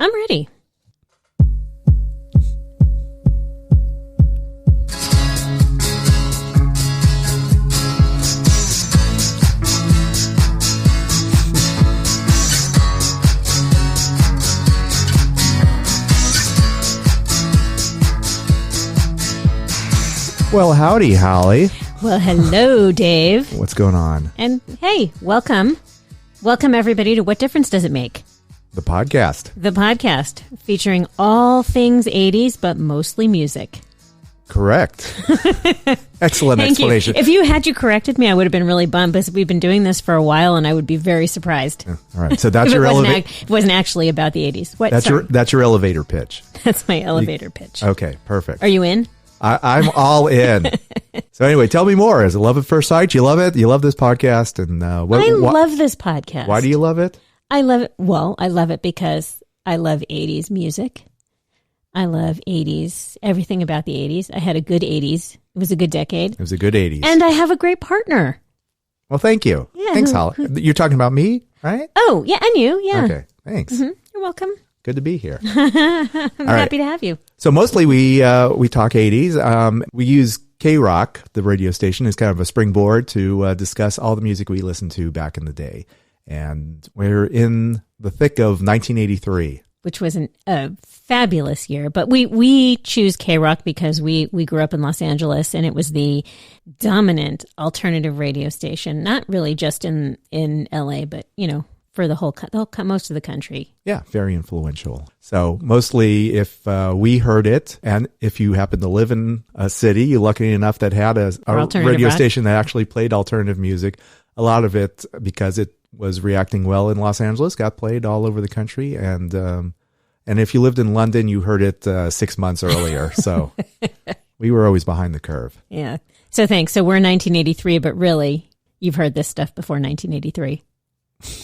I'm ready. Well, howdy, Holly. Well, hello, Dave. What's going on? And hey, welcome. Welcome, everybody, to What Difference Does It Make? The podcast. The podcast featuring all things 80s, but mostly music. Correct. Excellent Thank explanation. you. If you had corrected me, I would have been really bummed because we've been doing this for a while, and I would be very surprised. All right. So that's if your it elevator. it wasn't actually about the 80s. What? That's your elevator pitch. That's my elevator pitch. Okay, perfect. Are you in? I'm all in. So anyway, tell me more. Is it love at first sight? You love it? You love this podcast? And I love this podcast. Why do you love it? I love it. Well, I love it because I love 80s music. I love 80s, everything about the 80s. I had a good 80s. It was a good decade. It was a good 80s. And I have a great partner. Well, thank you. Yeah, Thanks, Holly. You're talking about me, right? Oh, yeah, and you, yeah. Okay, thanks. Mm-hmm. You're welcome. Good to be here. I'm happy to have you. So mostly we talk 80s. We use KROQ, the radio station, as kind of a springboard to discuss all the music we listened to back in the day. And we're in the thick of 1983. Which was a fabulous year. But we choose KROQ because we grew up in Los Angeles, and it was the dominant alternative radio station, not really just in LA, but, you know, for the whole most of the country. Yeah, very influential. So mostly if we heard it, and if you happen to live in a city, you're lucky enough that had a radio station that actually played alternative music. A lot of it, because it was reacting well in Los Angeles, got played all over the country. And if you lived in London, you heard it 6 months earlier. So we were always behind the curve. Yeah. So thanks. So we're in 1983, but really, you've heard this stuff before 1983.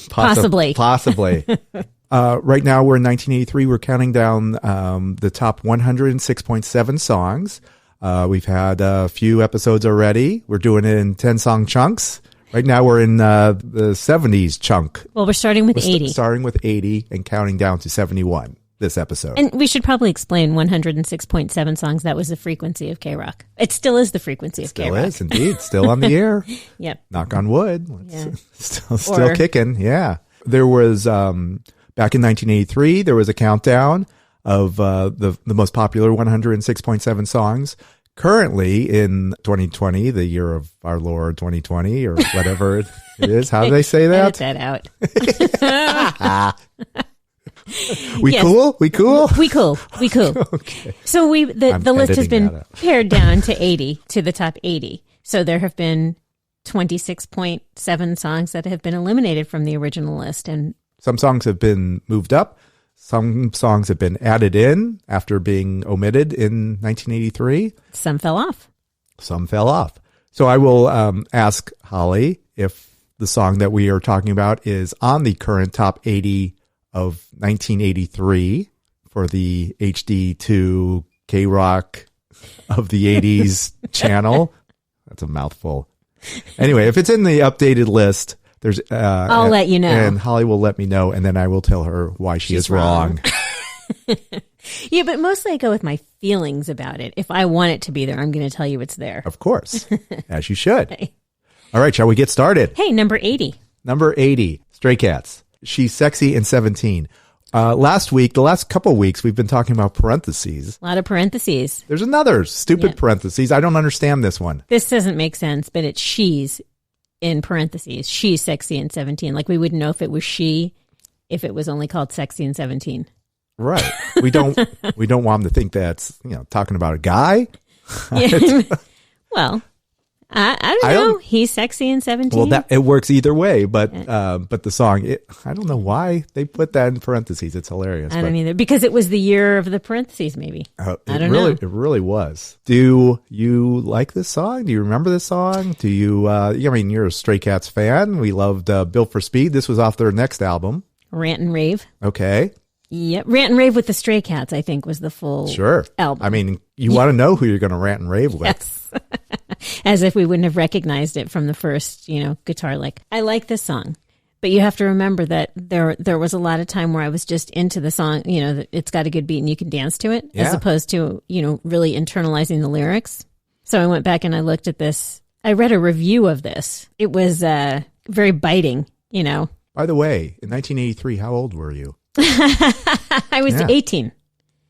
Possibly. Right now, we're in 1983. We're counting down the top 106.7 songs. We've had a few episodes already. We're doing it in 10-song chunks. Right now, we're in the 70s chunk. Well, we're starting with 80. Starting with 80 and counting down to 71 this episode. And we should probably explain 106.7 songs. That was the frequency of KROQ. It still is the frequency of KROQ. Still is, indeed. Still on the air. Yep. Knock on wood. Yeah. Still kicking. Yeah. There was, back in 1983, there was a countdown of the most popular 106.7 songs. Currently in 2020, the year of our Lord 2020, or whatever it is. How do they say that? Edit that out. We cool? We cool? We cool. Okay. So the list has been pared down to 80, to the top 80. So there have been 26.7 songs that have been eliminated from the original list. And some songs have been moved up. Some songs have been added in after being omitted in 1983. Some fell off. So I will ask Holly if the song that we are talking about is on the current top 80 of 1983 for the HD2 KROQ of the 80s channel. That's a mouthful. Anyway, if it's in the updated list, there's I'll let you know. And Holly will let me know, and then I will tell her why she's is wrong. Yeah, but mostly I go with my feelings about it. If I want it to be there, I'm going to tell you it's there. Of course. As you should. Hey. All right, shall we get started? Hey, number 80. Number 80, Stray Cats. She's Sexy and 17. The last couple of weeks, we've been talking about parentheses. A lot of parentheses. There's another stupid parentheses. I don't understand this one. This doesn't make sense, but it's she's in parentheses. She's sexy and 17. Like we wouldn't know if it was she, if it was only called Sexy and 17. Right. We don't want them to think that's, talking about a guy. Yeah. Well, I don't know. He's sexy and 17. Well, it works either way, but the song, I don't know why they put that in parentheses. It's hilarious. I don't either, because it was the year of the parentheses, maybe. I don't know. It really was. Do you like this song? Do you remember this song? Do you? You're a Stray Cats fan. We loved "Built for Speed." This was off their next album, Rant and Rave. Okay. Yep, Rant and Rave with the Stray Cats, I think, was the full album. I mean, you want to know who you're going to rant and rave with. Yes. As if we wouldn't have recognized it from the first, guitar lick. I like this song But you have to remember that there was a lot of time where I was just into the song, it's got a good beat and you can dance to it, as opposed to, really internalizing the lyrics. So I went back and I looked at this. I read a review of this. It was very biting, By the way, in 1983, how old were you? I was 18.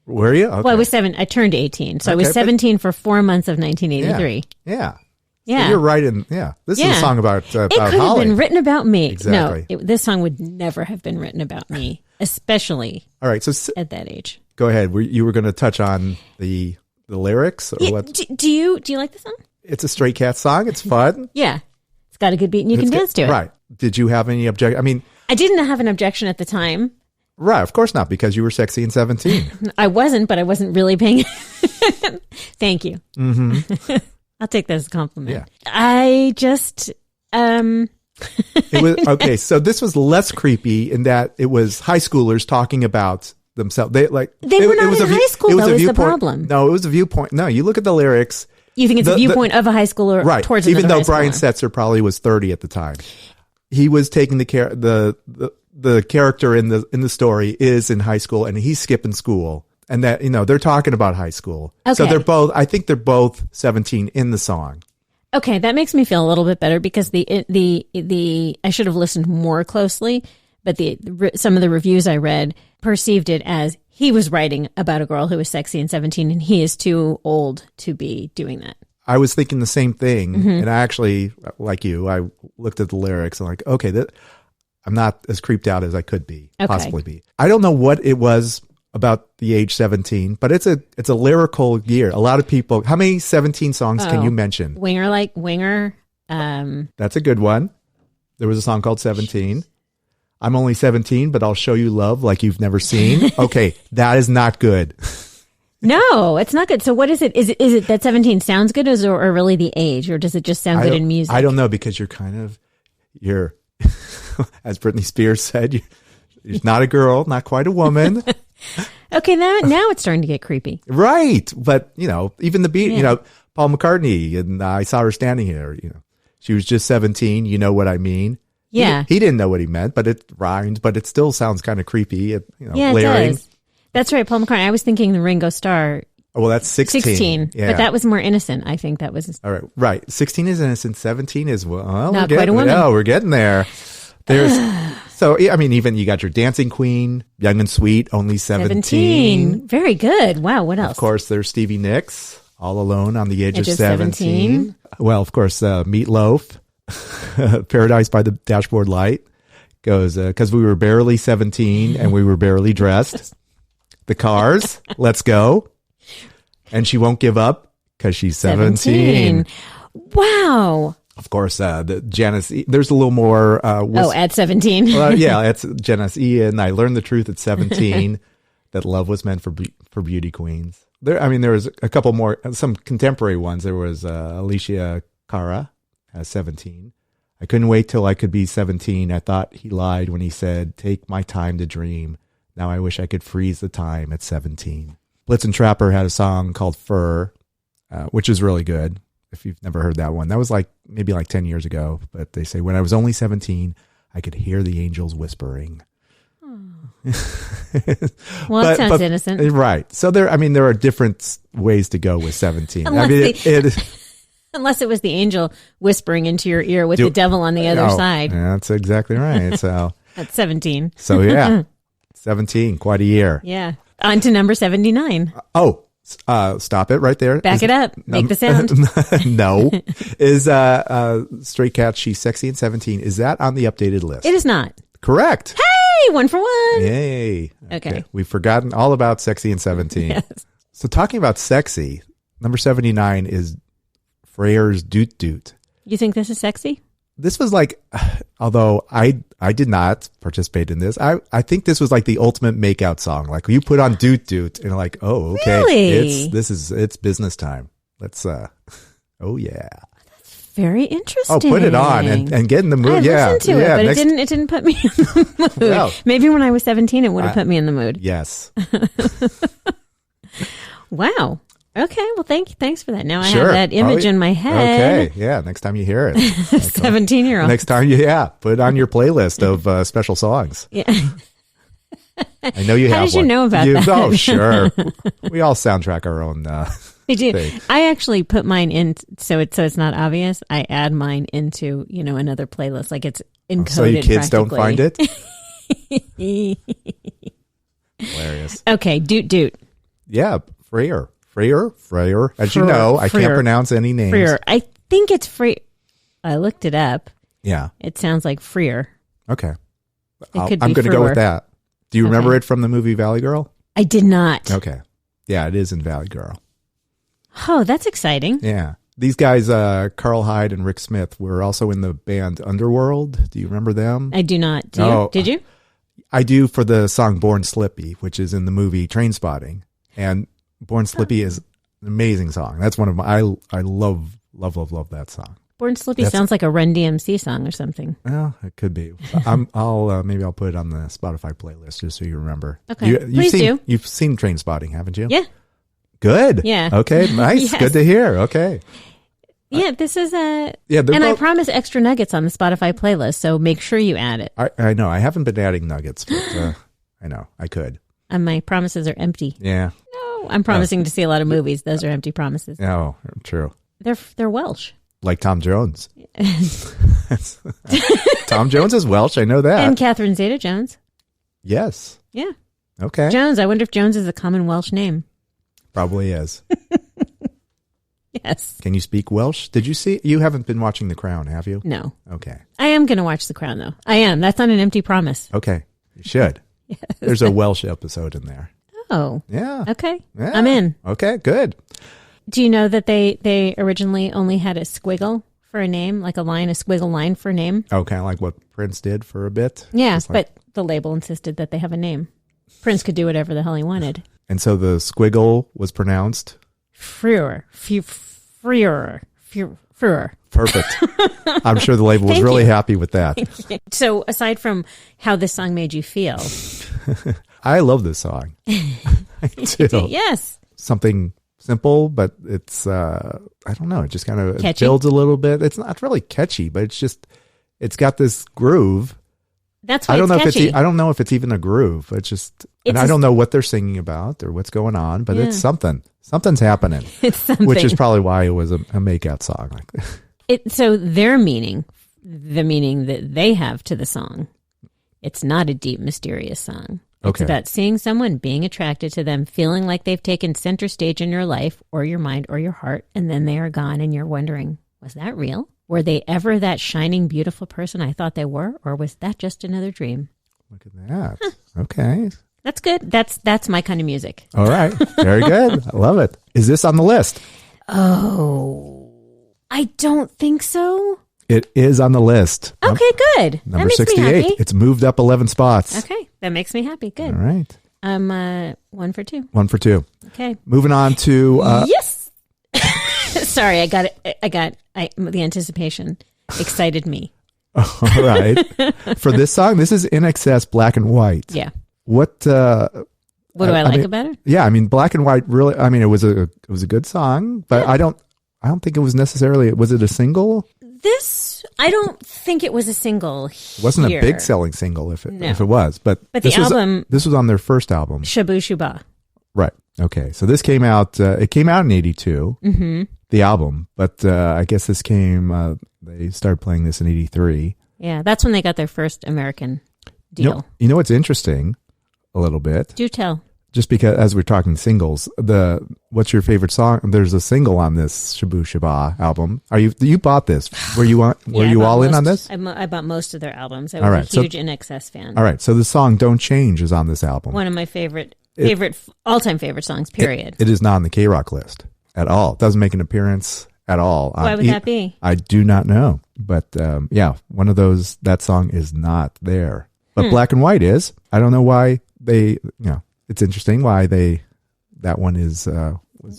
Were you? Okay. Well, I was 7. I turned 18. So I was 17 for 4 months of 1983. Yeah. Yeah. So you're right in, This is a song about It could Holly. have been written about me. Exactly. No, this song would never have been written about me, especially all right, so at that age. Go ahead. You were going to touch on the lyrics? Or what? Do you like the song? It's a Stray Cat song. It's fun. Yeah. It's got a good beat and you can dance to it. Right. Did you have any objection? I mean, I didn't have an objection at the time. Right. Of course not, because you were sexy and 17. I wasn't, but I wasn't really paying. Thank you. Mm-hmm. I'll take that as a compliment. Yeah. I just, It was, okay. So this was less creepy in that it was high schoolers talking about themselves. They were not in high school, though, is the problem. No, it was a viewpoint. No, you look at the lyrics. You think it's a viewpoint of a high schooler towards another even though high Brian schooler. Setzer probably was 30 at the time. He was taking the character in the story is in high school and he's skipping school. And that, they're talking about high school. Okay. So I think they're both 17 in the song. Okay, that makes me feel a little bit better because I should have listened more closely, but some of the reviews I read perceived it as he was writing about a girl who was sexy and 17 and he is too old to be doing that. I was thinking the same thing. Mm-hmm. And I actually, like you, I looked at the lyrics and like, okay, I'm not as creeped out as I could be, possibly be. I don't know what it was about the age 17, but it's a lyrical year. A lot of people, how many 17 songs can you mention? Winger. That's a good one. There was a song called 17. I'm only 17, but I'll show you love like you've never seen. Okay, that is not good. No, it's not good. So what is it? Is it that 17 sounds good or really the age, or does it just sound good in music? I don't know, because you're as Britney Spears said, you're not a girl, not quite a woman. Okay, now it's starting to get creepy. Right. But, even the beat, Paul McCartney, and I Saw Her Standing Here, she was just 17. You know what I mean? Yeah. He didn't know what he meant, but it rhymed, but it still sounds kind of creepy. Yeah, layering. it does. That's right, Paul McCartney. I was thinking the Ringo Starr. Oh, well, that's 16. 16. Yeah. But that was more innocent. I think that was. All right. Right. 16 is innocent. 17 is, not quite a woman. No, we're getting there. So, I mean, even you got your Dancing Queen, Young and Sweet, only 17. Very good. Wow. What else? Of course, there's Stevie Nicks, All Alone on the Edge of 17. Well, of course, Meatloaf, Paradise by the Dashboard Light goes, because we were barely 17 and we were barely dressed. The Cars, Let's Go. And She Won't Give Up because she's 17. Wow. Of course, the Janice, there's a little more. At 17. Yeah, it's Janice Ian. I learned the truth at 17 that love was meant for beauty queens. There was a couple more, some contemporary ones. There was Alicia Cara at 17. I couldn't wait till I could be 17. I thought he lied when he said, "Take my time to dream. Now I wish I could freeze the time at 17. Blitzen Trapper had a song called Fur, which is really good. If you've never heard that one, that was maybe 10 years ago. But they say, when I was only 17, I could hear the angels whispering. Well, it sounds innocent. Right. So there are different ways to go with 17. Unless it was the angel whispering into your ear with the devil on the other side. That's exactly right. So that's 17. So yeah, 17, quite a year. Yeah. On to number 79. Stop it right there. Back it up. Make the sound. No. Is Stray Cat, She's Sexy and 17, is that on the updated list? It is not. Correct. Hey, 1 for 1. Yay. Okay. We've forgotten all about Sexy and 17. Yes. So talking about sexy, number 79 is Freyr's Doot Doot. You think this is sexy? This was although I did not participate in this, I think this was the ultimate makeout song. You put on Doot Doot and oh, okay. Really? It's business time. Let's, oh yeah. Very interesting. Oh, put it on and get in the mood. I listened to it, but it didn't put me in the mood. Well, maybe when I was 17, it would have put me in the mood. Yes. Wow. Okay, well, thanks for that. Now I have that image in my head. Okay, yeah, next time you hear it. 17-year-old. Next time put it on your playlist of special songs. Yeah. I know you have one. How did you know about that? Oh, sure. We all soundtrack our own I do. thing. I actually put mine in so it's not obvious. I add mine into, another playlist. Like it's encoded so you kids don't find it? Hilarious. Okay, Doot. Yeah, Freer. As you know, I can't pronounce any names. Freer. I think it's Freer. I looked it up. Yeah. It sounds like Freer. Okay. I'm going to go with that. Do you remember it from the movie Valley Girl? I did not. Okay. Yeah, it is in Valley Girl. Oh, that's exciting. Yeah. These guys, Carl Hyde and Rick Smith, were also in the band Underworld. Do you remember them? I do not. Do you? Did you? I do for the song Born Slippy, which is in the movie Trainspotting. And Born Slippy is an amazing song. That's one of my, I love that song. Born Slippy sounds like a Run DMC song or something. Well, it could be. Maybe I'll put it on the Spotify playlist just so you remember. Okay, please do. You've seen Trainspotting, haven't you? Yeah. Good. Yeah. Okay, nice. Yes. Good to hear. Okay. Yeah, this is I promise extra nuggets on the Spotify playlist, so make sure you add it. I know. I haven't been adding nuggets, but I know. I could. And my promises are empty. Yeah. No, I'm promising to see a lot of movies. Those are empty promises. Oh, true. They're Welsh. Like Tom Jones. Tom Jones is Welsh. I know that. And Catherine Zeta-Jones. Yes. Yeah. Okay. Jones. I wonder if Jones is a common Welsh name. Probably is. Yes. Can you speak Welsh? Did you see? You haven't been watching The Crown, have you? No. Okay. I am going to watch The Crown, though. I am. That's not an empty promise. Okay. You should. Yes. There's a Welsh episode in there. Oh. Yeah. Okay. Yeah. I'm in. Okay, good. Do you know that they originally only had a squiggle for a name, like a squiggle line for a name? Oh, kind of like what Prince did for a bit? Yeah, but the label insisted that they have a name. Prince could do whatever the hell he wanted. And so the squiggle was pronounced? Freer. Perfect. I'm sure the label was really happy with that. So aside from how this song made you feel. I love this song. I do. Yes. Something simple, but it's, I don't know, it just kind of builds a little bit. It's not really catchy, but it's got this groove. That's why I don't know if it's even a groove. It's just, I don't know what they're singing about or what's going on, but it's something. Something's happening. It's something. Which is probably why it was a makeout song. So their meaning, the meaning that they have to the song, it's not a deep, mysterious song. It's about seeing someone, being attracted to them, feeling like they've taken center stage in your life or your mind or your heart, and then they are gone and you're wondering, was that real? Were they ever that shining, beautiful person I thought they were, or was that just another dream? Look at that. Huh. Okay. That's good. That's my kind of music. All right. Very good. I love it. Is this on the list? Oh, I don't think so. It is on the list. Okay, good. Number 68. It's moved up 11 spots. Okay, that makes me happy. Good. All right. I'm 1 for 2. 1 for 2. Okay. Moving on to yes. Sorry, I got it. The anticipation excited me. All right. For this song, this is In Excess, Black and White. Yeah. What do I like about it? Yeah, I mean, Black and White really. I mean, it was a good song, but yeah. I don't think it was necessarily. Was it a single? I don't think it was a single. It wasn't a big selling single if it was, but the album. This was on their first album, Shabu Shuba. Right. Okay. So this came out. It came out in '82. Mm-hmm. The album, but I guess this came. They started playing this in '83. Yeah, that's when they got their first American deal. You know what's interesting? A little bit. Do tell. Just because, as we're talking singles, what's your favorite song? There's a single on this Shabu Shaba album. You bought this? Were you all in on this? I bought most of their albums. I was a huge In Excess fan. All right, so the song "Don't Change" is on this album. One of my all-time favorite songs. Period. It is not on the KROQ list at all. It doesn't make an appearance at all. Why would that be? I do not know, but one of those. That song is not there, but Black and White is. I don't know why they. It's interesting why that one was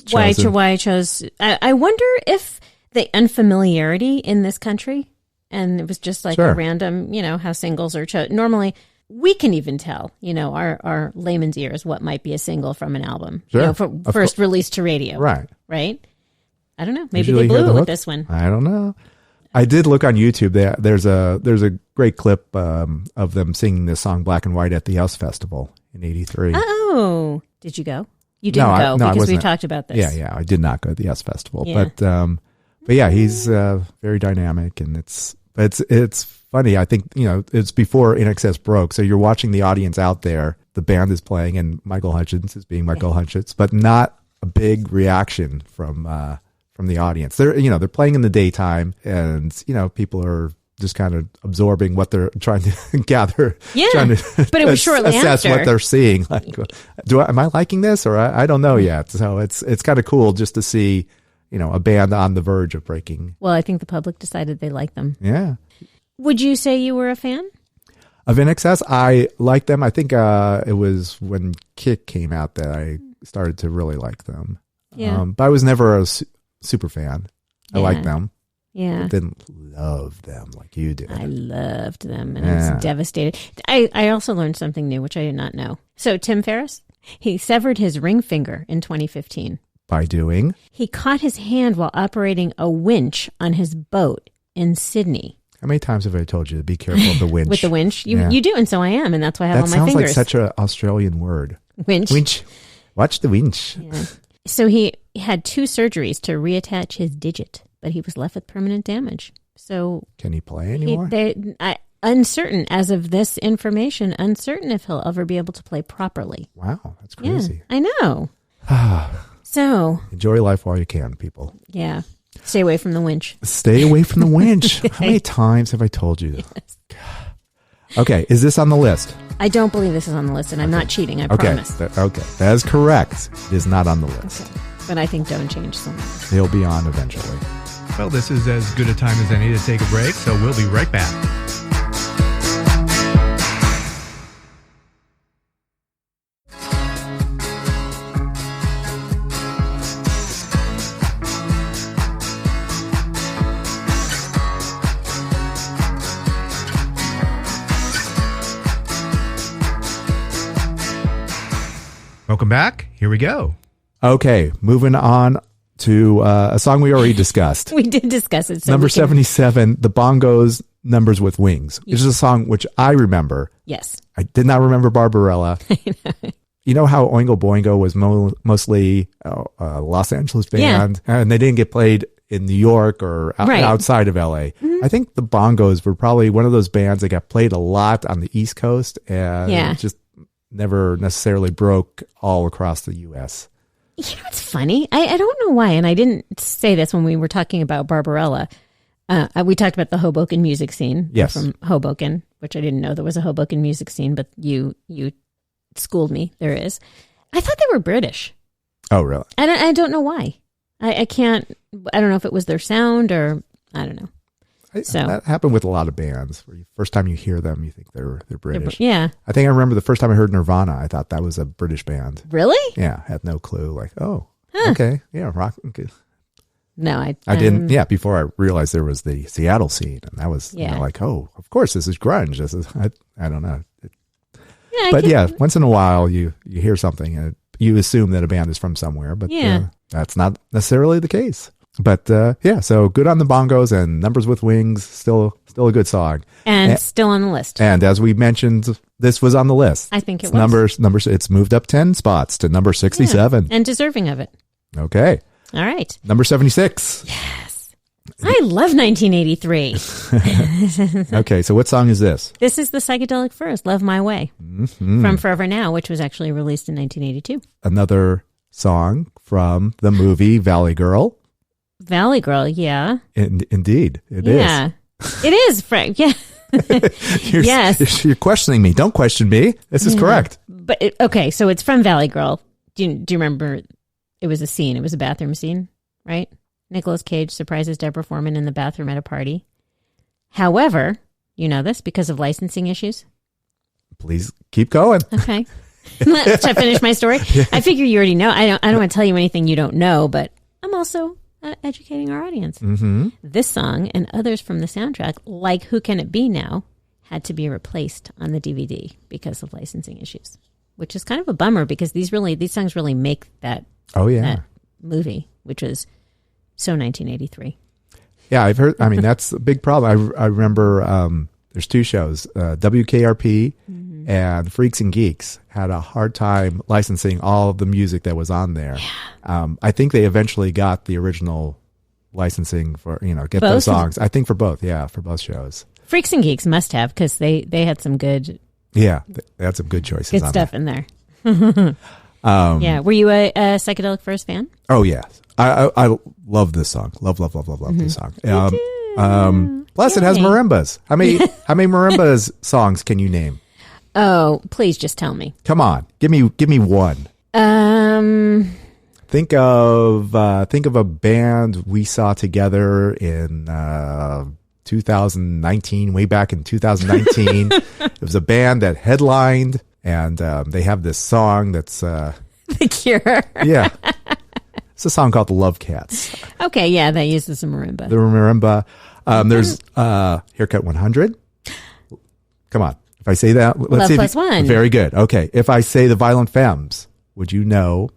chosen. Why I chose. I wonder if the unfamiliarity in this country, and it was just like a random, how singles are chosen. Normally, we can even tell, our layman's ears what might be a single from an album. Sure. First released to radio. Right. Right? I don't know. Maybe Usually they blew the it with hook. this one. I don't know. I did look on YouTube. There's a great clip of them singing this song "Black and White" at the House Festival in '83. Oh, did you go? You didn't go because we talked about this. Yeah, I did not go to the House Festival, but yeah, he's very dynamic, and it's funny. I think it's before INXS broke, so you're watching the audience out there. The band is playing, and Michael Hutchence is being Michael Hutchence, but not a big reaction from the audience. They're playing in the daytime, and people are just kind of absorbing what they're trying to gather. Yeah, trying to but it was shortly assess after what they're seeing. Like, am I liking this, or I don't know yet. So it's kind of cool just to see a band on the verge of breaking. Well, I think the public decided they liked them. Yeah. Would you say you were a fan of INXS? I liked them. I think it was when Kick came out that I started to really like them. Yeah, but I was never a super fan. I liked them. Yeah. I didn't love them like you did. I loved them, and I was devastated. I also learned something new, which I did not know. So Tim Ferriss, he severed his ring finger in 2015. By doing? He caught his hand while operating a winch on his boat in Sydney. How many times have I told you to be careful of the winch? With the winch? You do, and so I am, and that's why I have on my fingers. That sounds like such an Australian word. Winch. Winch. Watch the winch. Yeah. So he had 2 surgeries to reattach his digit, but he was left with permanent damage. So can he play anymore? Uncertain, as of this information, uncertain if he'll ever be able to play properly. Wow, that's crazy. Yeah, I know. So enjoy life while you can, people. Yeah. Stay away from the winch. Stay away from the winch. How many times have I told you? Yes. Okay, is this on the list? I don't believe this is on the list, and I'm not cheating, I promise. Okay, that is correct. It is not on the list. Okay. But I think Don't Change so much. He'll be on eventually. Well, this is as good a time as any to take a break, so we'll be right back. Welcome back. Here we go. Okay, moving on to a song we already discussed. We did discuss it. So Number 77, The Bongos, Numbers with Wings. Which is a song which I remember. Yes. I did not remember Barbarella. You know how Oingo Boingo was mostly a Los Angeles band, and they didn't get played in New York or outside of LA. Mm-hmm. I think the Bongos were probably one of those bands that got played a lot on the East Coast and just never necessarily broke all across the U.S. It's funny. I don't know why, and I didn't say this when we were talking about Barbarella. We talked about the Hoboken music scene. Yes. From Hoboken, which I didn't know there was a Hoboken music scene, but you schooled me. There is. I thought they were British. Oh, really? I don't know why. I can't. I don't know if it was their sound or I don't know. That happened with a lot of bands. Where first time you hear them, you think they're British. Yeah. I think I remember the first time I heard Nirvana, I thought that was a British band. Really? Yeah, had no clue. Like, okay, yeah, rock. Okay. No, I didn't. Yeah, before I realized there was the Seattle scene, and that was like, oh, of course, this is grunge. This is I don't know. Once in a while you hear something and you assume that a band is from somewhere, but that's not necessarily the case. But so good on the Bongos and Numbers with Wings, still a good song. And still on the list. And as we mentioned, this was on the list. I think it was. Numbers, it's moved up 10 spots to number 67. And deserving of it. Okay. All right. Number 76. Yes. I love 1983. Okay, so what song is this? This is the Psychedelic Furs, Love My Way, from Forever Now, which was actually released in 1982. Another song from the movie Valley Girl. Valley Girl, yeah. Indeed, it is. Yeah, it is, Frank. Yeah. Yes. You're questioning me. Don't question me. This is correct. But okay, so it's from Valley Girl. Do you remember? It was a scene. It was a bathroom scene, right? Nicolas Cage surprises Deborah Foreman in the bathroom at a party. However, you know this because of licensing issues. Please keep going. Okay. Should I finish my story? Yeah. I figure you already know. I don't want to tell you anything you don't know, but I'm also educating our audience. Mm-hmm. This song and others from the soundtrack, like Who Can It Be Now, had to be replaced on the DVD because of licensing issues, which is kind of a bummer because these songs really make that that movie, which was so 1983. Yeah, I've heard. I mean, that's a big problem. I remember there's two shows, WKRP and Freaks and Geeks had a hard time licensing all of the music that was on there. Yeah. I think they eventually got the original licensing for, get those songs. I think for both. Yeah, for both shows. Freaks and Geeks must have, because they had some good. Yeah, they had some good choices. Good on stuff there. in there. Yeah. Were you a Psychedelic Furs fan? Oh, yes. I love this song. Love this song. Plus, it has marimbas. How many marimbas songs can you name? Oh, please just tell me. Come on, give me one. Think of a band we saw together in 2019, way back in 2019. It was a band that headlined, and they have this song that's The Cure. Yeah. It's a song called The Love Cats. Okay, yeah, that uses a marimba. The marimba. There's Haircut 100. Come on. If I say that, let's Love see. Plus One. Very good. Okay. If I say The Violent Femmes, would you know?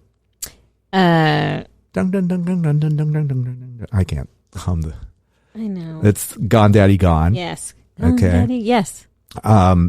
Dun, dun, dun, dun, dun, dun, dun, dun, dun, dun. I can't hum the. I know. It's Gone Daddy Gone. Yes. Okay. Daddy, yes.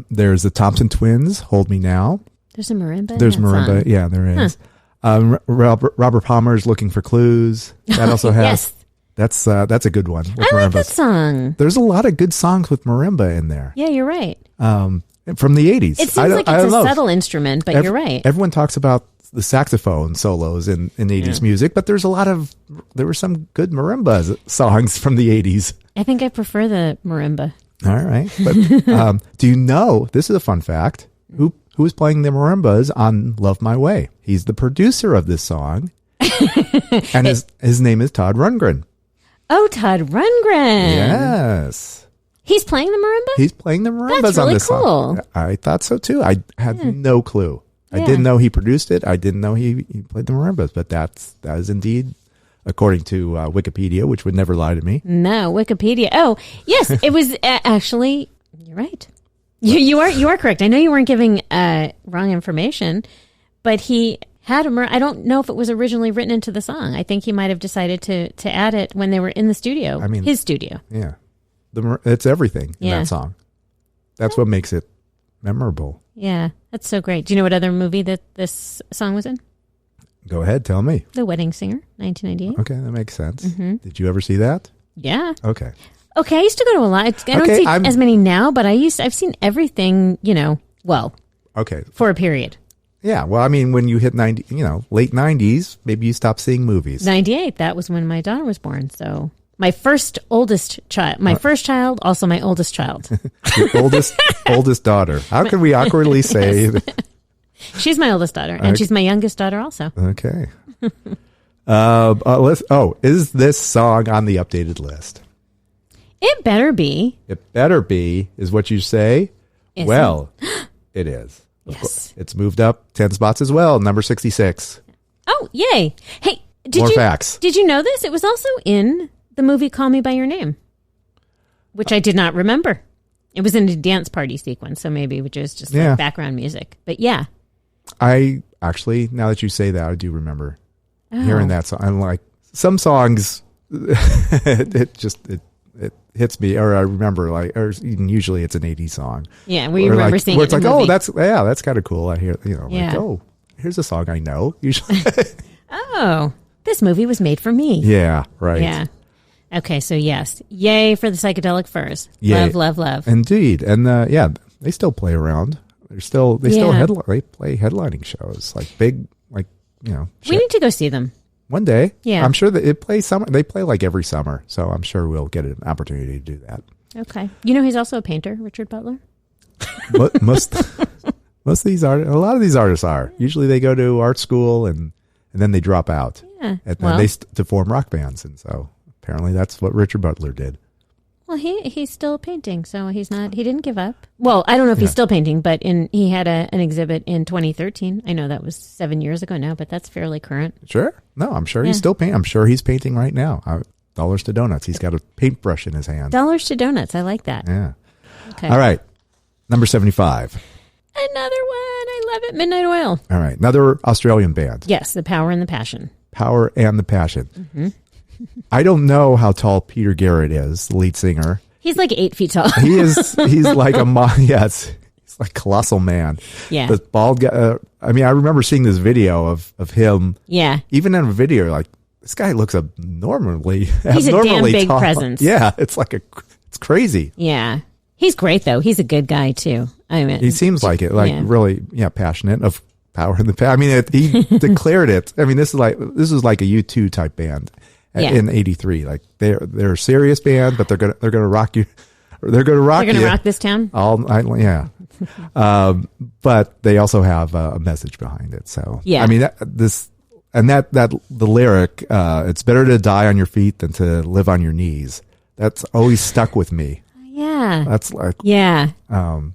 There's the Thompson Twins, Hold Me Now. There's a marimba. There's marimba. Song. Yeah, there is. Huh. Robert Palmer's Looking for Clues. That also has. Yes. That's a good one. I like that song. There's a lot of good songs with marimba in there. Yeah, you're right. From the 80s. It seems like it's a subtle instrument, but you're right. Everyone talks about the saxophone solos in 80s music, but there were some good marimba songs from the 80s. I think I prefer the marimba. All right. But do you know, this is a fun fact, who is playing the marimbas on Love My Way? He's the producer of this song. And his name is Todd Rundgren. Oh, Todd Rundgren. Yes. He's playing the marimba? He's playing the marimbas That's on really this cool. song. I thought so too. I had no clue. I didn't know he produced it. I didn't know he played the marimbas, but that is indeed according to Wikipedia, which would never lie to me. No, Wikipedia. Oh, yes, it was actually. You're right. You are correct. I know you weren't giving wrong information, but he had I don't know if it was originally written into the song. I think he might have decided to add it when they were in the studio. I mean, his studio. Yeah, it's everything in that song. That's what makes it memorable. Yeah, that's so great. Do you know what other movie that this song was in? Go ahead, tell me. The Wedding Singer, 1998. Okay, that makes sense. Mm-hmm. Did you ever see that? Yeah. Okay, I used to go to a lot. I don't see as many now, but I've seen everything, okay. For a period. Yeah, well, I mean, when you hit late 90s, maybe you stop seeing movies. 98, that was when my daughter was born, so... My first child, also my oldest child. Your oldest daughter. How can we awkwardly say that? She's my oldest daughter, and she's my youngest daughter also. Okay. Is this song on the updated list? It better be. It better be, is what you say? Is it is. Yes. It's moved up 10 spots as well, number 66. Oh, yay. Hey, facts. Did you know this? It was also in the movie Call Me By Your Name, which I did not remember. It was in a dance party sequence, so maybe which is just like background music. But yeah. I actually, now that you say that, I do remember hearing that song. I'm like, some songs, it hits me, or I remember, or usually it's an 80s song. Yeah, we remember seeing it in the movie. that's kind of cool. I hear, here's a song I know, usually. This movie was made for me. Yeah, right. Yeah. Okay, so yes. Yay for the Psychedelic Furs. Yay. Love. Indeed. And they still play around. They still play headlining shows, like big, We need to go see them. One day. Yeah. I'm sure that they play like every summer, so I'm sure we'll get an opportunity to do that. Okay. You know he's also a painter, Richard Butler? Most of these artists, a lot of these artists are. Usually they go to art school and then they drop out. Yeah. And then to form rock bands, and so apparently that's what Richard Butler did. Well, he's still painting, so he didn't give up. Well, I don't know if he's still painting, but he had an exhibit in 2013. I know that was 7 years ago now, but that's fairly current. Sure. No, I'm sure he's still painting. I'm sure he's painting right now. Dollars to Donuts. He's got a paintbrush in his hand. Dollars to Donuts. I like that. Yeah. Okay. All right. Number 75. Another one. I love it. Midnight Oil. All right. Another Australian band. Yes, The Power and the Passion. Power and the Passion. Mm-hmm. I don't know how tall Peter Garrett is, the lead singer. He's like 8 feet tall. He's like yes. He's like a colossal man. Yeah. The bald guy. I remember seeing this video of him. Yeah. Even in a video, like, this guy looks abnormally He's a damn big tall. presence. Yeah. It's crazy. Yeah. He's great, though. He's a good guy, too. I mean, he seems like it, really, passionate of Power in the Passion. Mm-hmm. He declared it. This is like a U2 type band in '83. Like they're a serious band, but they're gonna rock you. They're gonna rock this town all night. Yeah. But they also have a message behind it. So yeah. The lyric, it's better to die on your feet than to live on your knees. That's always stuck with me. Yeah. That's like, yeah.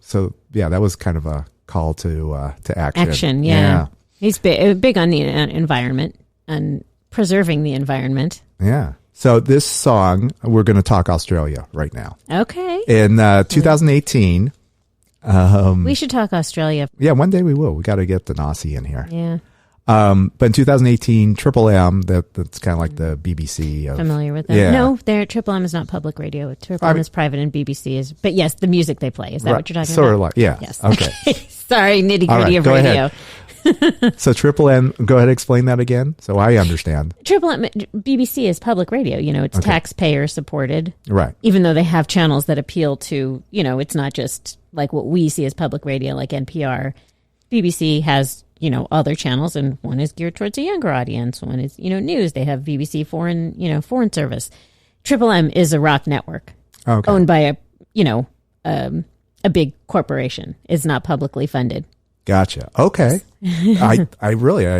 So yeah, that was kind of a call to action. Action. Yeah. He's big on the environment and preserving the environment. Yeah. So this song, we're going to talk Australia right now. Okay. In 2018. We should talk Australia. Yeah, one day we will. We got to get the Aussie in here. Yeah. But in 2018, Triple M, that's kind of like the BBC. Familiar with them? Yeah. No, Triple M is not public radio. Triple M is private and BBC is. But yes, the music they play. Is that what you're talking about? Sort of like, yeah. Yes. Okay. Sorry, nitty gritty of radio. So Triple M, go ahead and explain that again so I understand. Triple M, BBC is public radio. It's taxpayer supported. Right. Even though they have channels that appeal to, it's not just like what we see as public radio like NPR. BBC has, all their channels, and one is geared towards a younger audience. One is, news. They have BBC foreign service. Triple M is a rock network owned by a big corporation. It's not publicly funded. Gotcha. Okay. I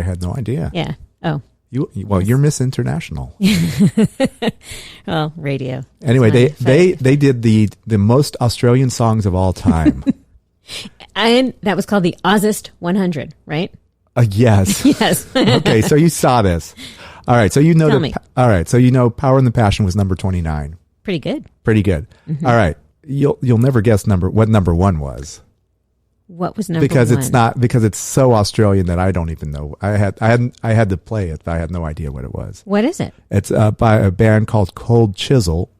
had no idea. Yeah. Oh. You're Miss International. Well, radio. Anyway, they did the most Australian songs of all time. And that was called the Ozist 100, right? Yes. Yes. Okay, so you saw this. All right, so Tell me. All right, so Power and the Passion was number 29. Pretty good. Pretty good. Mm-hmm. All right, you'll never guess what number one was. What was number one? Because it's so Australian that I don't even know. I had to play it, but I had no idea what it was. What is it? It's by a band called Cold Chisel,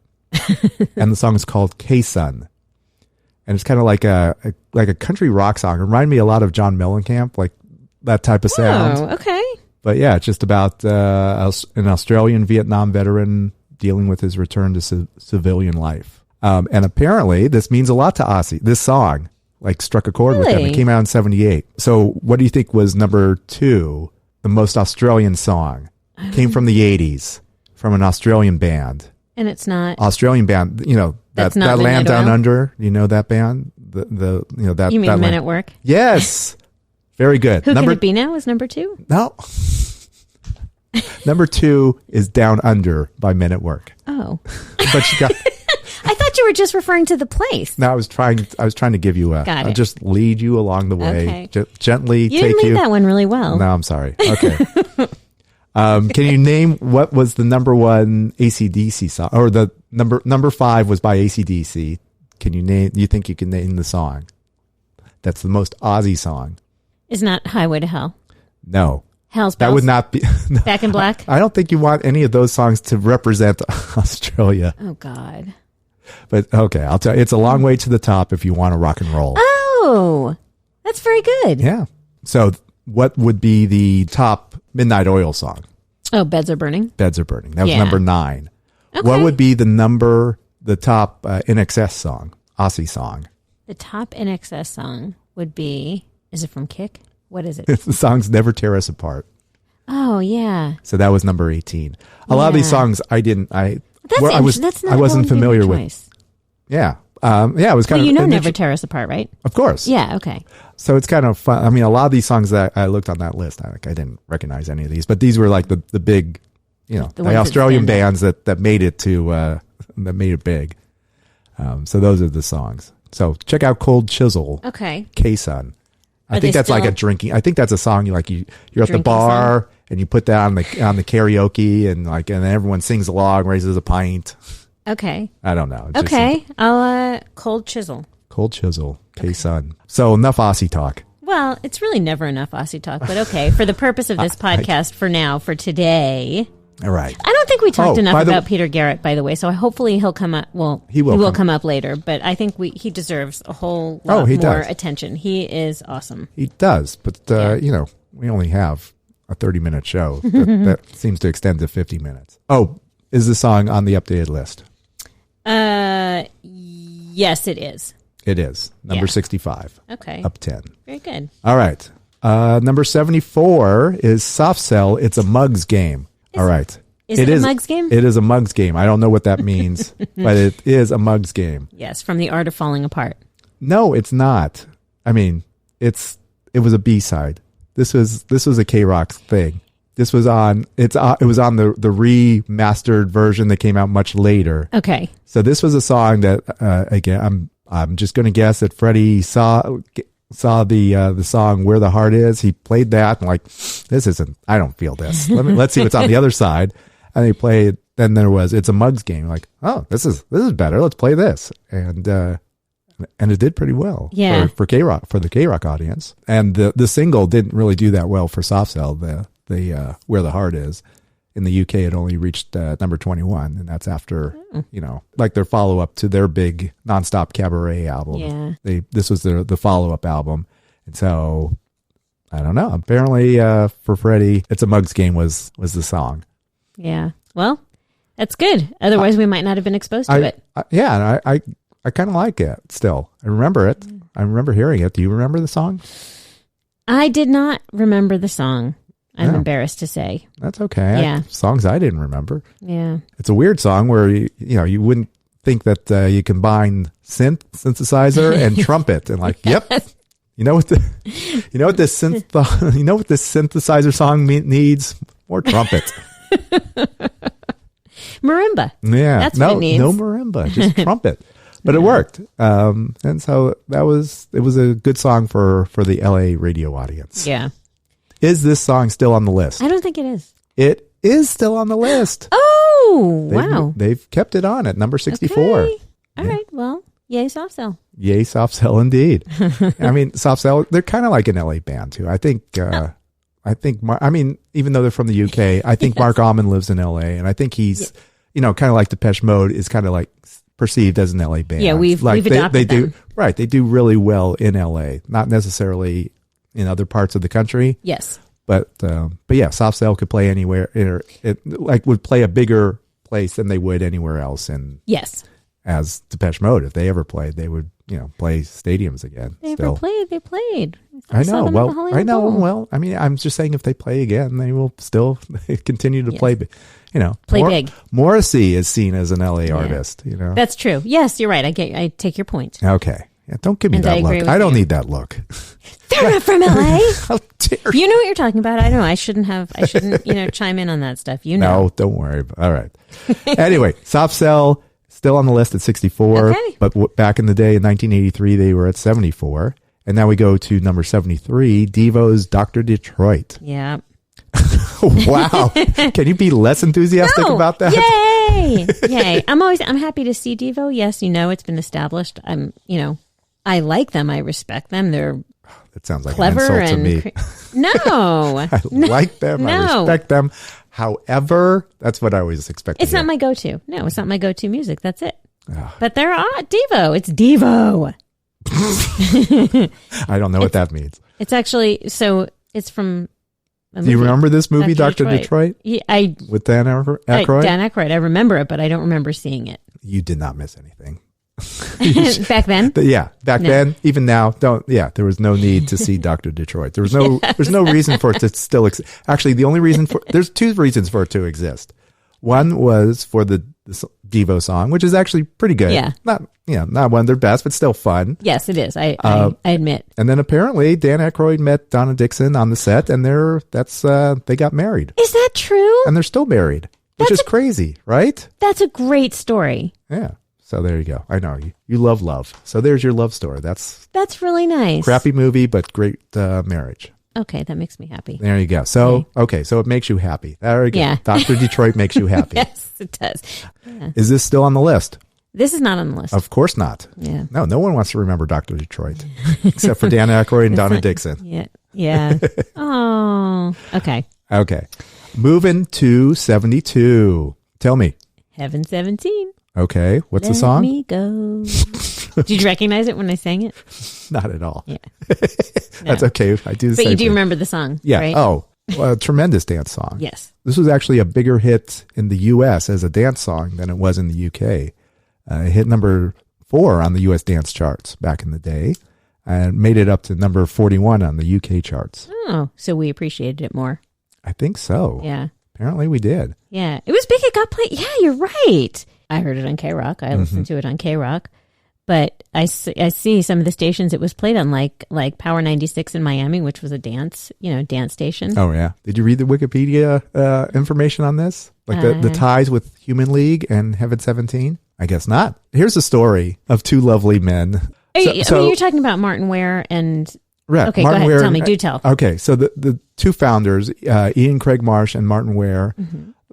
and the song is called K-Sun. And it's kind of like a country rock song. It reminded me a lot of John Mellencamp, like that type of sound. Oh, okay. But yeah, it's just about an Australian Vietnam veteran dealing with his return to civilian life. And apparently this means a lot to Aussie. This song struck a chord with them. It came out in 1978. So what do you think was number 2, the most Australian song? Came from the 1980s, from an Australian band. And it's not Australian band, that Land Down Under, that band? That You mean that Men at Work? Yes. Very good. Who Can It Be Now is number 2? No. Number 2 is Down Under by Men at Work. Oh. But you got I thought you were just referring to the place. No, I was trying to give you I'll just lead you along the way. Okay. Gently You take didn't you. lead that one really well. No, I'm sorry. Okay. Can you name what was the number 1 AC/DC song, or the number 5 was by AC/DC? Can you name? You think you can name the song? That's the most Aussie song. Is not Highway to Hell? No. Hell's Bells? That would not be. No. Back in Black? I don't think you want any of those songs to represent Australia. Oh God. But okay, I'll tell you, it's a long way to the top if you want to rock and roll. Oh, that's very good. Yeah. So what would be the top Midnight Oil song? Oh, Beds Are Burning. Beds Are Burning. That was number 9. Okay. What would be the top INXS song, Aussie song? The top INXS song would be, is it from Kick? What is it? The song's Never Tear Us Apart. Oh, yeah. So that was number 18. A lot of these songs I wasn't familiar with. Yeah. It was kind of... Never Tear Us Apart, right? Of course. Yeah, okay. So it's kind of fun. I mean, a lot of these songs that I looked on that list, I didn't recognize any of these, but these were like the big, the Australian bands that made it big. So those are the songs. So check out Cold Chisel. Okay. K-Sun. I think that's like a drinking. I think that's a song you're at the bar and you put that on the karaoke and everyone sings along, raises a pint. Okay. I don't know. Okay. I'll Cold Chisel. Cold Chisel, K-Sun. So enough Aussie talk. Well, it's really never enough Aussie talk, but okay. For the purpose of this podcast, for now, for today. All right. I don't think we talked enough about Peter Garrett, by the way, so hopefully he'll come up. Well, he will come up later, but I think he deserves a whole lot more attention. He is awesome. He does, but, we only have a 30-minute show. That seems to extend to 50 minutes. Oh, is the song on the updated list? Yes, it is. It is. Number 65. Okay. Up 10. Very good. All right. Number 74 is Soft Cell. It's a mugs game. All right. Is it a mugs game? It is a mugs game. I don't know what that means, but it is a mugs game. Yes, from The Art of Falling Apart. No, it's not. I mean, it was a B-side. This was a KROQ thing. This was on it was on the remastered version that came out much later. Okay. So this was a song that again I'm just going to guess that Freddie saw the song Where the Heart Is. He played that and like, this isn't, I don't feel this. Let's see what's on the other side. And he played, then there was It's a Mugs Game. Like, oh, this is better. Let's play this. And it did pretty well for KROQ, for the KROQ audience. And the single didn't really do that well for Soft Cell, the Where the Heart Is. In the UK, it only reached number 21, and that's after, like their follow-up to their big Nonstop Cabaret album. Yeah. This was the follow-up album. And so, I don't know. Apparently, for Freddie, It's a Mugs Game was the song. Yeah. Well, that's good. Otherwise, we might not have been exposed to it. I kind of like it still. I remember it. I remember hearing it. Do you remember the song? I did not remember the song. I'm embarrassed to say. That's okay. Yeah. Songs I didn't remember. Yeah. It's a weird song where you wouldn't think that you combine synthesizer and trumpet and like, yep. You know what this synthesizer song needs? More trumpet. Marimba. Yeah. That's what it needs. No marimba, just trumpet. But it worked. And so it was a good song for the LA radio audience. Yeah. Is this song still on the list? I don't think it is. It is still on the list. Oh, wow. They've kept it on at number 64. Okay. All right. Well, yay, Soft Cell. Yay, Soft Cell, indeed. I mean, Soft Cell, they're kind of like an LA band, too. I think, even though they're from the UK, I think Mark Almond lives in LA, and I think he's, kind of like Depeche Mode is kind of like perceived as an LA band. Yeah, we've adopted them. Right. They do really well in LA, not necessarily in other parts of the country. Yes. But yeah, Soft Cell could play anywhere. It would play a bigger place than they would anywhere else. And yes, as Depeche Mode, if they ever played, they would play stadiums again. They played. I know. Well, I know. Well, I mean, I'm just saying if they play again, they will still continue to play. Play big. Morrissey is seen as an LA artist. That's true. Yes, you're right. I take your point. Okay. Yeah, don't give me that look. I don't need that look. They're not from LA. How dare you? You know what you're talking about. I know. I shouldn't chime in on that stuff. No, don't worry. All right. Anyway, Soft Cell still on the list at 64. Okay. But back in the day in 1983, they were at 74. And now we go to number 73, Devo's Dr. Detroit. Yeah. Wow. Can you be less enthusiastic about that? Yay. I'm happy to see Devo. Yes, it's been established. I like them. I respect them. They're that sounds like clever an insult to me. No. I like them. No. I respect them. However, that's what I always expect. It's not my go-to. No, it's not my go-to music. That's it. But they're Devo. It's Devo. I don't know what that means. It's actually, it's from a movie. Do you remember this movie, Dr. Detroit? Yeah, with Dan Aykroyd? Dan Aykroyd. I remember it, but I don't remember seeing it. You did not miss anything. Back then? Back then, even now, there was no need to see Dr. Detroit. There's no reason for it to still exist. Actually, there's two reasons for it to exist. One was for the Devo song, which is actually pretty good. Yeah. Not one of their best, but still fun. Yes, it is. I admit. And then apparently Dan Aykroyd met Donna Dixon on the set, and they got married. Is that true? And they're still married, which is crazy, right? That's a great story. Yeah. So there you go. I know you love love. So there's your love story. That's really nice. Crappy movie, but great marriage. Okay, that makes me happy. There you go. So so it makes you happy. There you go. Yeah. Dr. Detroit makes you happy. Yes, it does. Yeah. Is this still on the list? This is not on the list. Of course not. Yeah. No one wants to remember Dr. Detroit except for Dan Aykroyd and Donna Dixon. Yeah. Yeah. Oh, okay. Okay. Moving to 72. Tell me. Heaven 17. Okay. What's the song? Let me go. Did you recognize it when I sang it? Not at all. Yeah. That's okay. I do the But same you do thing. remember the song, Yeah. right? Oh, a tremendous dance song. Yes. This was actually a bigger hit in the U.S. as a dance song than it was in the U.K. It hit number 4 on the U.S. dance charts back in the day and made it up to number 41 on the U.K. charts. Oh, so we appreciated it more. I think so. Yeah. Apparently we did. Yeah. It was big. It got played. Yeah, you're right. I heard it on KROQ. I listened to it on KROQ. But I see some of the stations it was played on, like Power 96 in Miami, which was a dance station. Oh, yeah. Did you read the Wikipedia information on this? Like the ties with Human League and Heaven 17? I guess not. Here's the story of two lovely men. You're talking about Martin Ware and... Right. Okay, Martin go ahead. Ware, Tell me. Do tell. Okay, so the two founders, Ian Craig Marsh and Martin Ware,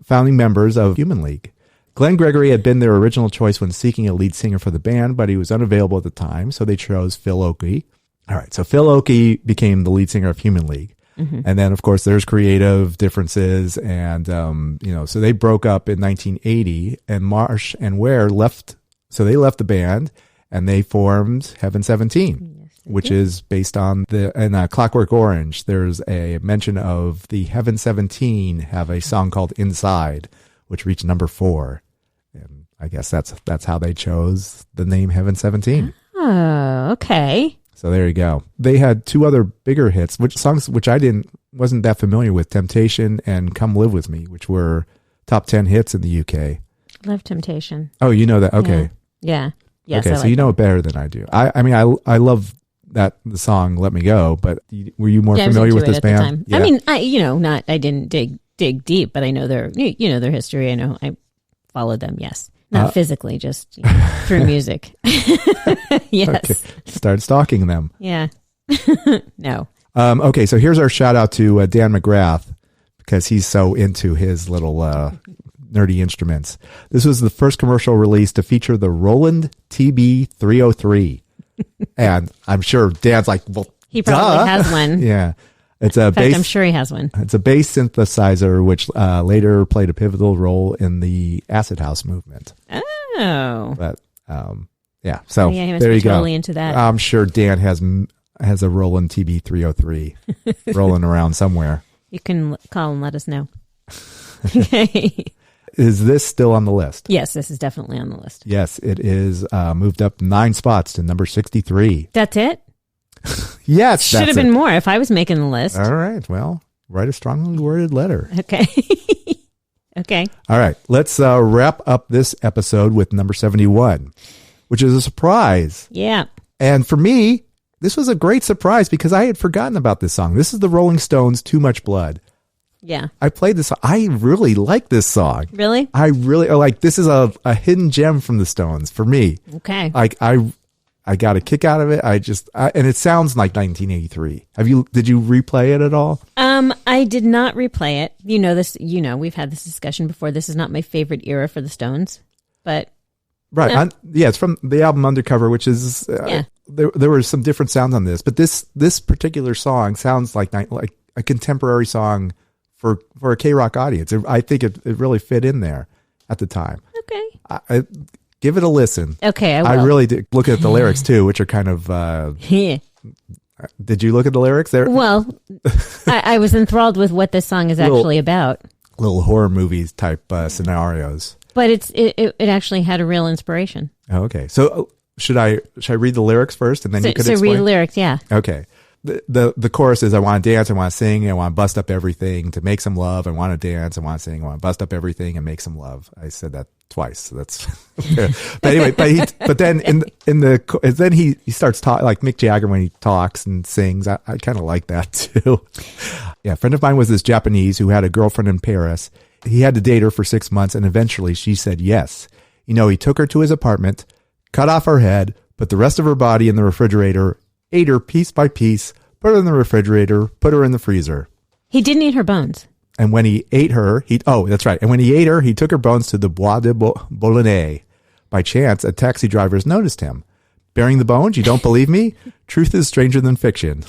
founding members of Human League. Glenn Gregory had been their original choice when seeking a lead singer for the band, but he was unavailable at the time, so they chose Phil Oakey. All right, so Phil Oakey became the lead singer of Human League. And then, of course, there's creative differences, and, so they broke up in 1980, and Marsh and Ware left, so they left the band, and they formed Heaven 17, which is based on in Clockwork Orange, there's a mention of the Heaven 17 have a song called Inside, which reached number 4. And I guess that's how they chose the name Heaven 17. Oh, okay. So there you go. They had two other bigger hits, which I wasn't that familiar with, Temptation and Come Live With Me, which were top 10 hits in the UK. Love Temptation. Oh, you know that. Okay. Yeah. Yes, okay, so you know it better than I do. I love the song Let Me Go, but were you more familiar with this band? Yeah. I mean, I didn't dig deep, but I know their history. I followed them. Yes. Not physically, just through music. Yes. Okay. Start stalking them. Yeah. No. Okay, so here's our shout out to Dan McGrath because he's so into his little nerdy instruments. This was the first commercial release to feature the Roland TB-303. And I'm sure Dan's like, well, he probably has one. Yeah. It's a I'm sure he has one. It's a bass synthesizer, which later played a pivotal role in the Acid House movement. Oh. But yeah, so he must there be you go. Totally into that. I'm sure Dan has a Roland TB-303 rolling around somewhere. You can call and let us know. Okay. Is this still on the list? Yes, this is definitely on the list. Yes, it is moved up 9 spots to number 63. That's it? Yes. Should have been more if I was making the list. All right. Well, write a strongly worded letter. Okay. Okay. All right. Let's wrap up this episode with number 71, which is a surprise. Yeah. And for me, this was a great surprise because I had forgotten about this song. This is the Rolling Stones' Too Much Blood. Yeah. I played this. I really like this song. Really? I really like. This is a hidden gem from the Stones for me. Okay. Like I got a kick out of it. And it sounds like 1983. Did you replay it at all? I did not replay it. You know this. We've had this discussion before. This is not my favorite era for the Stones, but right. It's from the album Undercover, which is there were some different sounds on this, but this particular song sounds like a contemporary song for a KROQ audience. I think it really fit in there at the time. Okay. Give it a listen. Okay, I will. I really did look at the lyrics too, which are kind of. Yeah. Did you look at the lyrics there? Well, I was enthralled with what this song is actually about. Little horror movies type scenarios. But it actually had a real inspiration. Oh, okay, so should I read the lyrics first, and then you could explain? So read the lyrics, yeah. Okay. The chorus is, I want to dance, I want to sing, I want to bust up everything to make some love. I want to dance, I want to sing, I want to bust up everything and make some love. I said that twice. So that's but anyway, but then then he starts talking like Mick Jagger when he talks and sings. I kind of like that too. Yeah, a friend of mine was this Japanese who had a girlfriend in Paris. He had to date her for 6 months, and eventually she said yes. He took her to his apartment, cut off her head, put the rest of her body in the refrigerator, ate her piece by piece, put her in the refrigerator, put her in the freezer. He didn't eat her bones. And when he ate her, that's right. And when he ate her, he took her bones to the Bois de Boulogne, By chance, a taxi driver has noticed him. Bearing the bones, you don't believe me? Truth is stranger than fiction.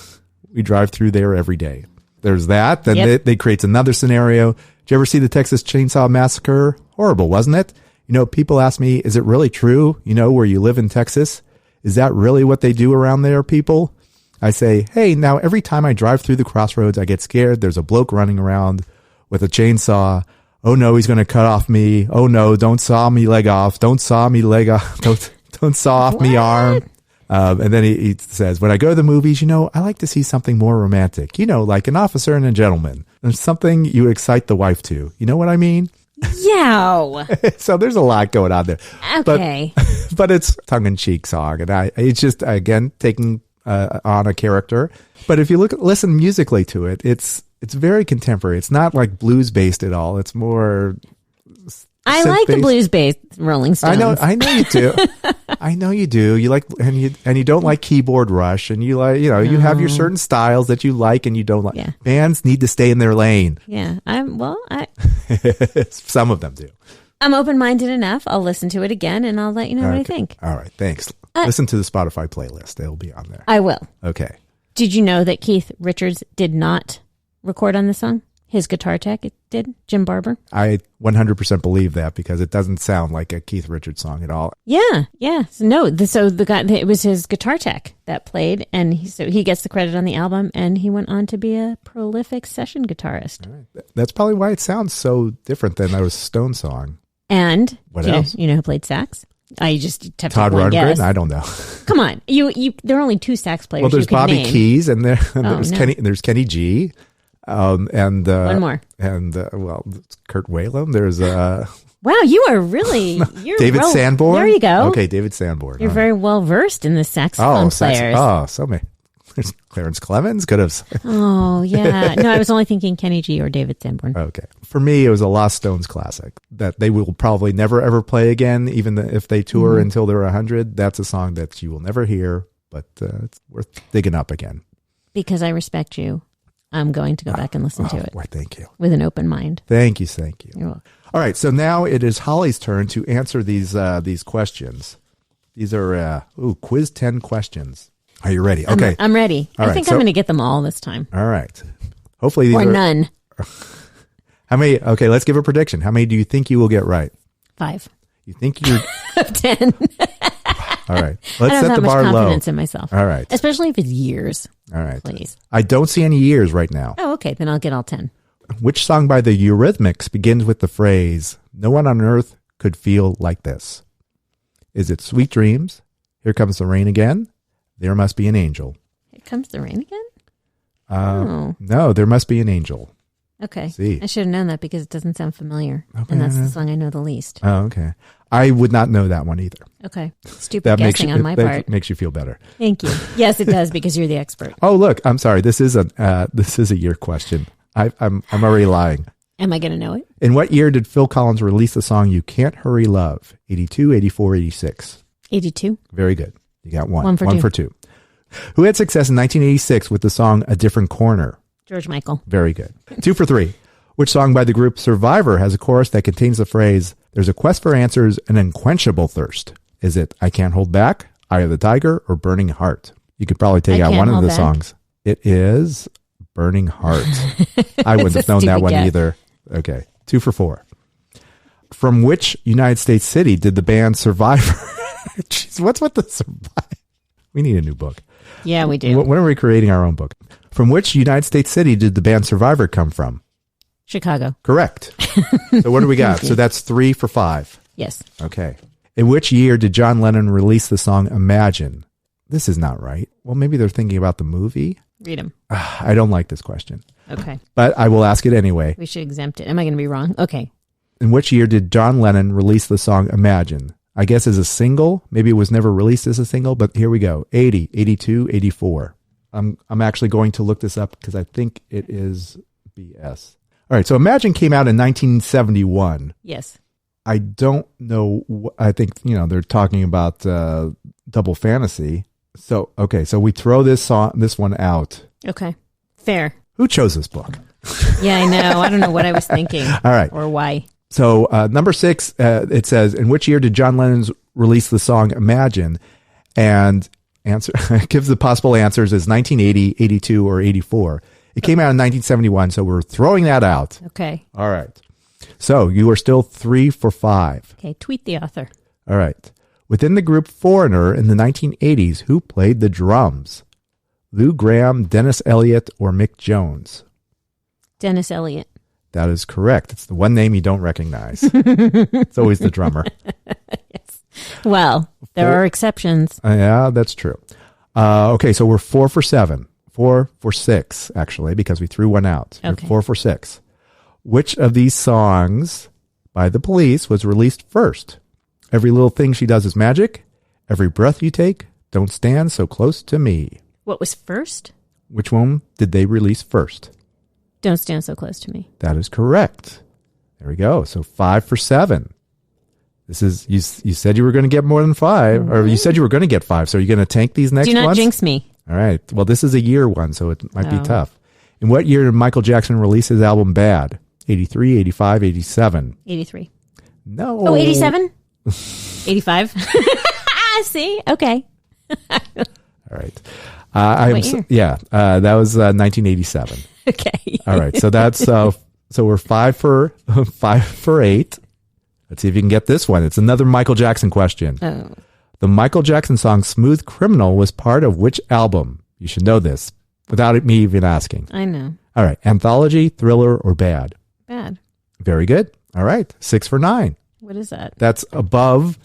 We drive through there every day. There's that. Then they creates another scenario. Did you ever see the Texas Chainsaw Massacre? Horrible, wasn't it? You know, people ask me, is it really true? You know, where you live in Texas? Is that really what they do around there, people? I say, hey, now every time I drive through the crossroads, I get scared. There's a bloke running around with a chainsaw. Oh no, he's going to cut off me. Oh no, don't saw me leg off. Don't saw me leg off. Don't saw off me arm. And then he says, when I go to the movies, you know, I like to see something more romantic. You know, like An Officer and a Gentleman. There's something you excite the wife to. You know what I mean? Yow. So there's a lot going on there. Okay. But it's tongue-in-cheek song. And it's just, again, taking on a character. But if you listen musically to it, it's very contemporary. It's not like blues-based at all. It's more... I like the blues-based Rolling Stones. I know you do. I know you do. You like, and you don't like keyboard rush, and you like, you know, you have your certain styles that you like and you don't like. Yeah. Bands need to stay in their lane. Yeah, Some of them do. I'm open-minded enough. I'll listen to it again, and I'll let you know what I think. All right, thanks. Listen to the Spotify playlist; it'll be on there. I will. Okay. Did you know that Keith Richards did not record on this song? His guitar tech did, Jim Barber. I 100% believe that because it doesn't sound like a Keith Richards song at all. Yeah. So the guy, it was his guitar tech that played, and he gets the credit on the album, and he went on to be a prolific session guitarist. All right. That's probably why it sounds so different than that Stone song. And what else? You know who played sax? I just have to Todd Rundgren. Guess. I don't know. Come on, there are only two sax players. Well, there's you could Bobby name. Keys, and there's Kenny G. And one more. And Kurt Whalum. There's wow, you are really David Sanborn. There you go. Okay, David Sanborn. You're very well versed in the saxophone players. So many. There's Clarence Clemens. Could have. Oh yeah. No, I was only thinking Kenny G or David Sanborn. Okay, for me, it was a Lost Stones classic that they will probably never ever play again, even if they tour until they're 100. That's a song that you will never hear, but it's worth digging up again. Because I respect you. I'm going to go back and listen to it. Why, thank you. With an open mind. Thank you. You're welcome. All right, so now it is Holly's turn to answer these questions. These are quiz 10 questions. Are you ready? Okay. I'm ready. All I think I'm going to get them all this time. All right. Hopefully these or none. How many? Okay, let's give a prediction. How many do you think you will get right? 5. You think you're 10. All right. Let's I don't set have the bar much low. confidence in myself. All right. Especially if it's years. All right. Please. I don't see any years right now. Oh, okay. Then I'll get all 10. Which song by the Eurythmics begins with the phrase, "No one on earth could feel like this"? Is it Sweet Dreams, Here Comes the Rain Again, There Must Be an Angel? Here Comes the Rain Again? No, There Must Be an Angel. Okay. See. I should have known that because it doesn't sound familiar. Okay, and that's the song I know the least. Oh, okay. I would not know that one either. Okay. Stupid guessing on my part. That makes you feel better. Thank you. Yes, it does because you're the expert. Oh, look, I'm sorry. This is a year question. I'm already lying. Am I going to know it? In what year did Phil Collins release the song "You Can't Hurry Love"? 82, 84, 86? 82. Very good. You got one. One for two. Who had success in 1986 with the song "A Different Corner"? George Michael. Very good. 2 for 3. Which song by the group Survivor has a chorus that contains the phrase, "There's a quest for answers, an unquenchable thirst"? Is it "I Can't Hold Back," "Eye of the Tiger," or "Burning Heart"? You could probably take out one of the songs. It is "Burning Heart." I wouldn't have known that one either. Okay. 2 for 4. From which United States city did the band Survivor? Jeez, what's with the Survivor? We need a new book. Yeah, we do. When are we creating our own book? From which United States city did the band Survivor come from? Chicago. Correct. So what do we got? So that's 3 for 5. Yes. Okay. In which year did John Lennon release the song "Imagine"? This is not right. Well, maybe they're thinking about the movie. Read them. I don't like this question. Okay. But I will ask it anyway. We should exempt it. Am I going to be wrong? Okay. In which year did John Lennon release the song "Imagine"? I guess as a single. Maybe it was never released as a single, but here we go. 80, 82, 84. I'm actually going to look this up because I think it is BS. All right, so Imagine came out in 1971. Yes. I don't know. I think, they're talking about Double Fantasy. So, okay, so we throw this one out. Okay. Fair. Who chose this book? Yeah, I know. I don't know what I was thinking. All right. Or why. So number 6, it says, in which year did John Lennon released the song Imagine, and gives the possible answers as 1980, 82, or 84. It came out in 1971, so we're throwing that out. Okay. All right. So you are still 3 for 5. Okay, tweet the author. All right. Within the group Foreigner in the 1980s, who played the drums? Lou Gramm, Dennis Elliott, or Mick Jones? Dennis Elliott. That is correct. It's the one name you don't recognize. It's always the drummer. Yes. Well, there are exceptions. Yeah, that's true. Okay, so we're 4 for 7. 4 for 6, actually, because we threw one out. Okay. 4 for 6. Which of these songs by the Police was released first? Every Little Thing She Does Is Magic, Every Breath You Take, Don't Stand So Close to Me. What was first? Which one did they release first? Don't Stand So Close to Me. That is correct. There we go. So 5 for 7. This is you said you were going to get more than 5, or you said you were going to get 5. So are you going to tank these next ones? Do not jinx me. All right. Well, this is a year one, so it might be tough. In what year did Michael Jackson release his album Bad? 83, 85, 87? 83. No. Oh, 87? 85? See? Okay. All right. That was 1987. Okay. All right. So that's so we're 5 for 8. Let's see if you can get this one. It's another Michael Jackson question. Oh. The Michael Jackson song Smooth Criminal was part of which album? You should know this without me even asking. I know. All right. Anthology, Thriller, or Bad? Bad. Very good. All right. 6 for 9. What is that? That's above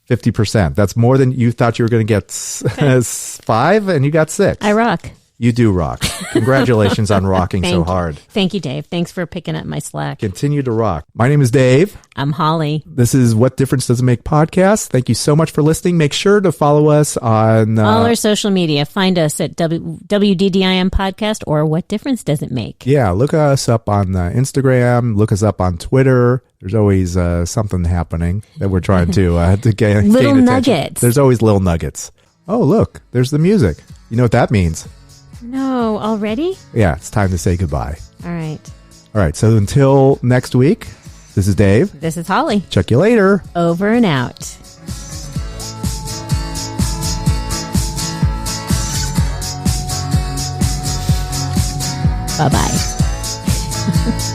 50%. That's more than you thought you were going to get 5, and you got 6. I rock. You do rock. Congratulations on rocking so hard. Thank you, Dave. Thanks for picking up my slack. Continue to rock. My name is Dave. I'm Holly. This is What Difference Does It Make podcast. Thank you so much for listening. Make sure to follow us on all our social media. Find us at WDDIM podcast or What Difference Does It Make? Yeah, look us up on Instagram. Look us up on Twitter. There's always something happening that we're trying to gain Little attention. nuggets. There's always little nuggets. Oh, look, there's the music. You know what that means? No, already? Yeah, it's time to say goodbye. All right. All right, so until next week, this is Dave. This is Holly. Check you later. Over and out. Bye-bye.